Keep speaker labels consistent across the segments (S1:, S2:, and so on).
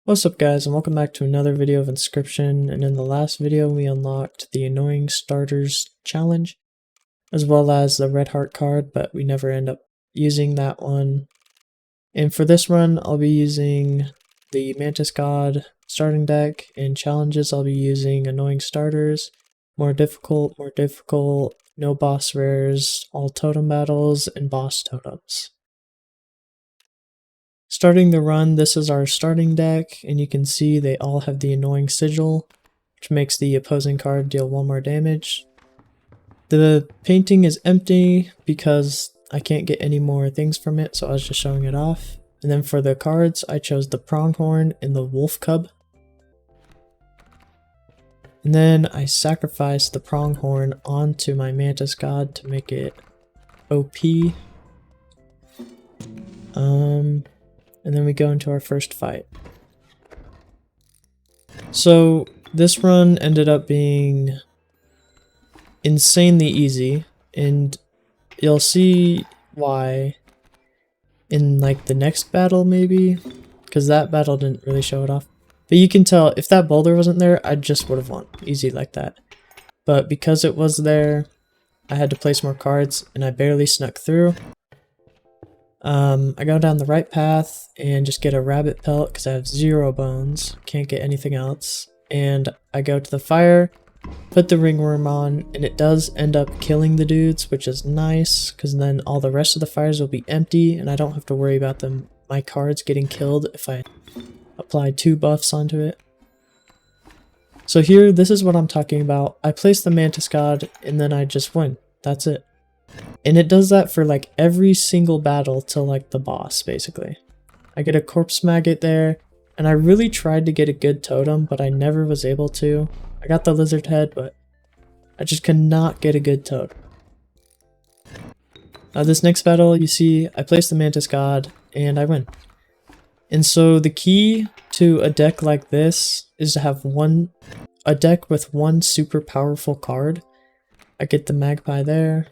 S1: What's up guys, and welcome back to another video of Inscription. And in the last video we unlocked the Annoying Starters challenge as well as the Red Heart card, but we never end up using that one. And for this run I'll be using the Mantis God starting deck. In challenges I'll be using Annoying Starters, more difficult, no boss rares, all totem battles, and boss totems. Starting the run, this is our starting deck, and you can see they all have the Annoying Sigil, which makes the opposing card deal 1 more damage. The painting is empty because I can't get any more things from it, so I was just showing it off. And then for the cards, I chose the Pronghorn and the Wolf Cub. And then I sacrificed the Pronghorn onto my Mantis God to make it OP. And then we go into our first fight. So this run ended up being insanely easy, and you'll see why in like the next battle maybe, because that battle didn't really show it off. But you can tell if that boulder wasn't there, I just would have won easy like that. But because it was there, I had to place more cards and I barely snuck through. I go down the right path and just get a rabbit pelt because I have 0 bones, can't get anything else. And I go to the fire, put the ringworm on, and it does end up killing the dudes, which is nice because then all the rest of the fires will be empty and I don't have to worry about my cards getting killed if I apply 2 buffs onto it. So here, this is what I'm talking about. I place the Mantis God and then I just win. That's it. And it does that for like every single battle till like the boss, basically. I get a corpse maggot there, and I really tried to get a good totem, but I never was able to. I got the lizard head, but I just could not get a good totem. This next battle, you see, I place the Mantis God, and I win. And so the key to a deck like this is to have a deck with 1 super powerful card. I get the magpie there.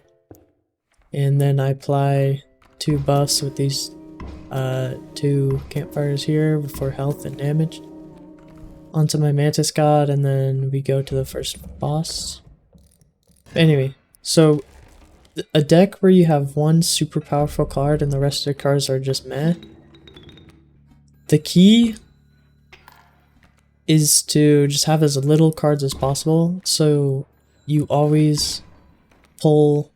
S1: And then I apply 2 buffs with these 2 campfires here for health and damage onto my Mantis God, and then we go to the first boss. Anyway, so a deck where you have 1 super powerful card and the rest of the cards are just meh. The key is to just have as little cards as possible, so you always pull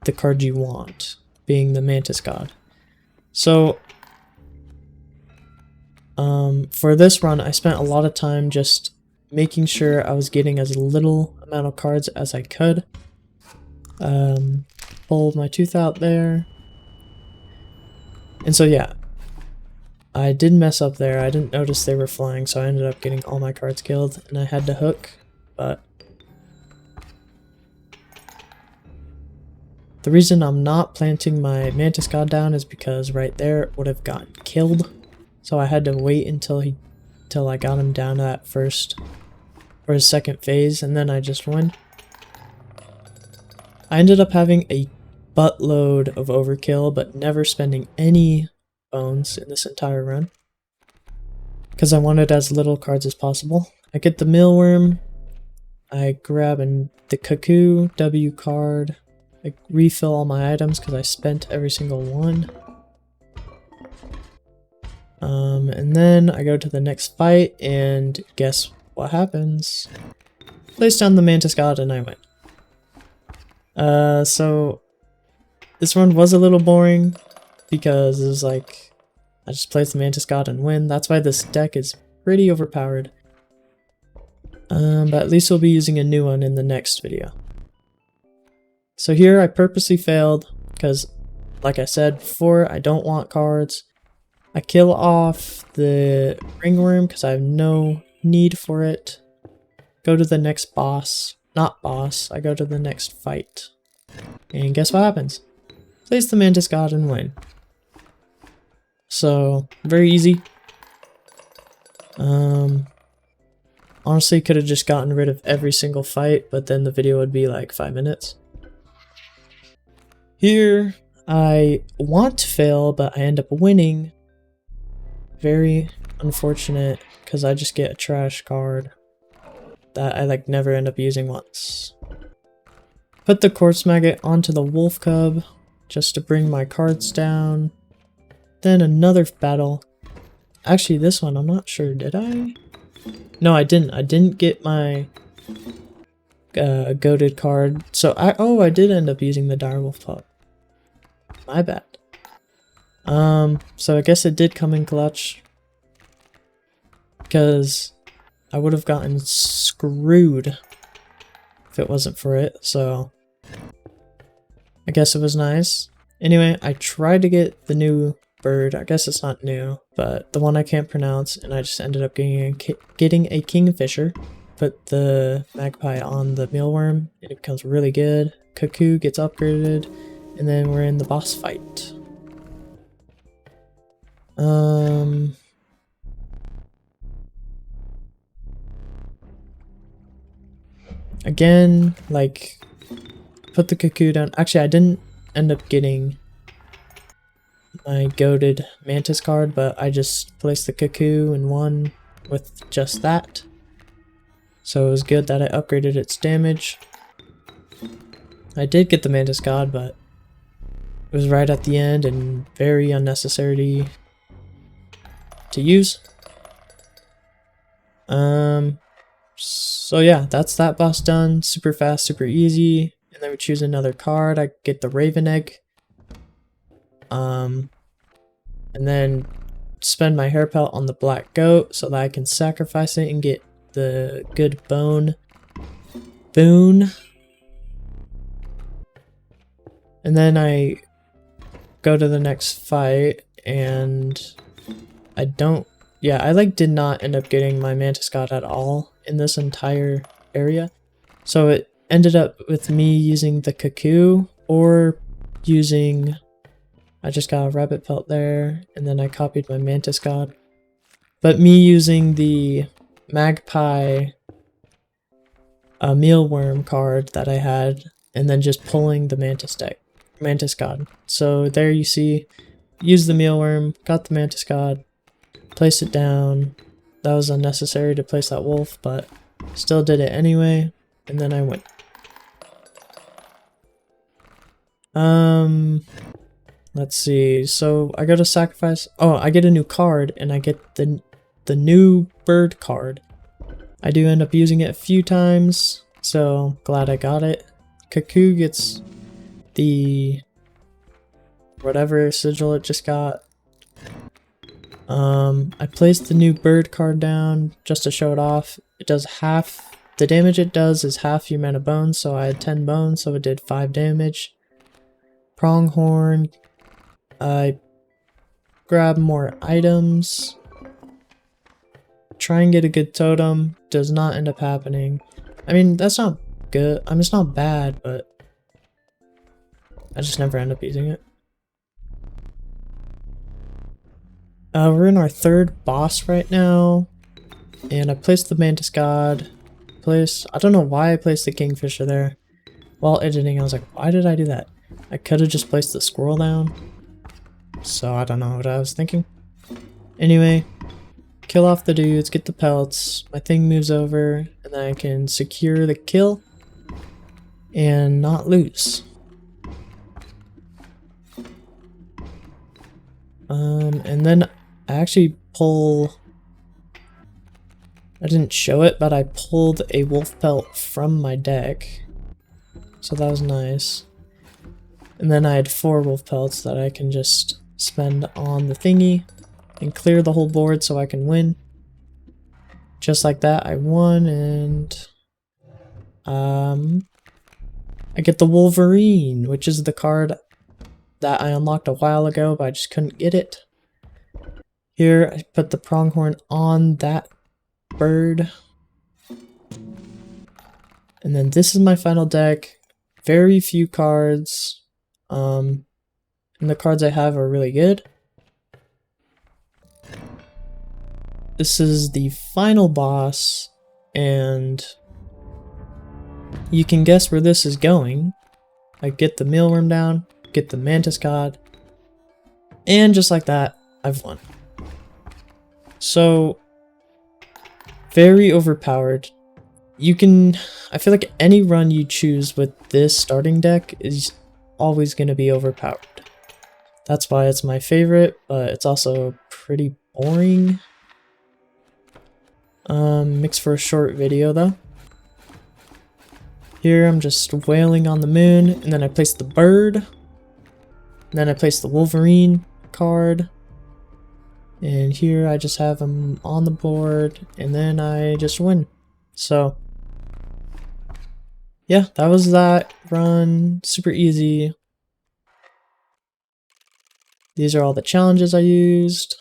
S1: the card you want, being the Mantis God. So for this run I spent a lot of time just making sure I was getting as little amount of cards as I could. Pulled my tooth out there, and so yeah, I did mess up there. I didn't notice they were flying, so I ended up getting all my cards killed and I had to hook, but the reason I'm not planting my Mantis God down is because right there it would have gotten killed. So I had to wait until I got him down to that first or his second phase, and then I just won. I ended up having a buttload of overkill, but never spending any bones in this entire run because I wanted as little cards as possible. I get the mealworm, I grab the cuckoo W card, I refill all my items because I spent every single one. And then I go to the next fight, and guess what happens? Place down the Mantis God and I win. So this run was a little boring because it was like I just place the Mantis God and win. That's why this deck is pretty overpowered. But at least we'll be using a new one in the next video. So here I purposely failed because, like I said before, I don't want cards. I kill off the ringworm because I have no need for it. Go to the next boss. Not boss, I go to the next fight. And guess what happens? Place the Mantis God and win. So, very easy. Honestly, could have just gotten rid of every single fight, but then the video would be like 5 minutes. Here, I want to fail, but I end up winning very, unfortunate because I just get a trash card that I like never end up using once. Put the quartz maggot onto the wolf cub just to bring my cards down. Then another battle. Actually, this one, I'm not sure. Did I? No, I didn't. I didn't get my goated card. So I did end up using the direwolf pup. My bad. So I guess it did come in clutch. Because I would have gotten screwed if it wasn't for it, so I guess it was nice. Anyway, I tried to get the new bird. I guess it's not new, but the one I can't pronounce, and I just ended up getting a kingfisher. Put the magpie on the mealworm, and it becomes really good. Cuckoo gets upgraded, and then we're in the boss fight. Again, like, put the cuckoo down. Actually, I didn't end up getting my goated mantis card, but I just placed the cuckoo and won with just that. So it was good that I upgraded its damage. I did get the mantis god, but it was right at the end and very unnecessary to use. So yeah, that's that boss done. Super fast, super easy. And then we choose another card. I get the Raven Egg. And then spend my hair pelt on the black goat so that I can sacrifice it and get the good boon. And then I go to the next fight and I did not end up getting my mantis god at all in this entire area. So it ended up with me using the cuckoo or using, I just got a rabbit pelt there and then I copied my mantis god. But me using the magpie mealworm card that I had and then just pulling the mantis god. So there you see, use the mealworm, got the mantis god, place it down. That was unnecessary to place that wolf, but still did it anyway, and then I went. Let's see. So I go to sacrifice. Oh, I get a new card, and I get the new bird card. I do end up using it a few times, so glad I got it. Cuckoo gets the whatever sigil it just got. I placed the new bird card down just to show it off. It does half, the damage it does is half your amount of bones, so I had 10 bones, so it did 5 damage. Pronghorn, I grab more items. Try and get a good totem, does not end up happening. I mean, that's not good, I mean, it's not bad, but I just never end up using it. We're in our third boss right now, and I placed the mantis god. I don't know why I placed the kingfisher there. While editing, I was like, why did I do that? I could have just placed the squirrel down. So I don't know what I was thinking. Anyway, kill off the dudes, get the pelts, my thing moves over, and then I can secure the kill and not lose. And then I actually I didn't show it, but I pulled a wolf pelt from my deck. So that was nice. And then I had 4 wolf pelts that I can just spend on the thingy and clear the whole board so I can win. Just like that, I won, and I get the Wolverine, which is the card that I unlocked a while ago, but I just couldn't get it. Here, I put the pronghorn on that bird. And then this is my final deck. Very few cards. And the cards I have are really good. This is the final boss, and you can guess where this is going. I get the mealworm down, get the mantis god, and just like that, I've won. So, very overpowered. I feel like any run you choose with this starting deck is always going to be overpowered. That's why it's my favorite, but it's also pretty boring. Makes for a short video though. Here I'm just wailing on the moon, and then I place the bird, and then I place the Wolverine card, and here I just have them on the board, and then I just win. So yeah, that was that run. Super easy. These are all the challenges I used.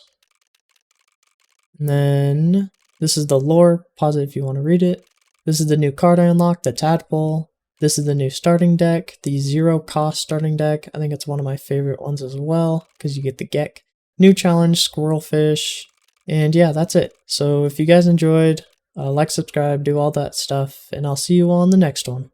S1: And then this is the lore. Pause it if you want to read it. This is the new card I unlocked, the Tadpole. This is the new starting deck, the 0 cost starting deck. I think it's one of my favorite ones as well, because you get the Gek. New challenge, Squirrelfish. And yeah, that's it. So if you guys enjoyed, like, subscribe, do all that stuff, and I'll see you all in the next one.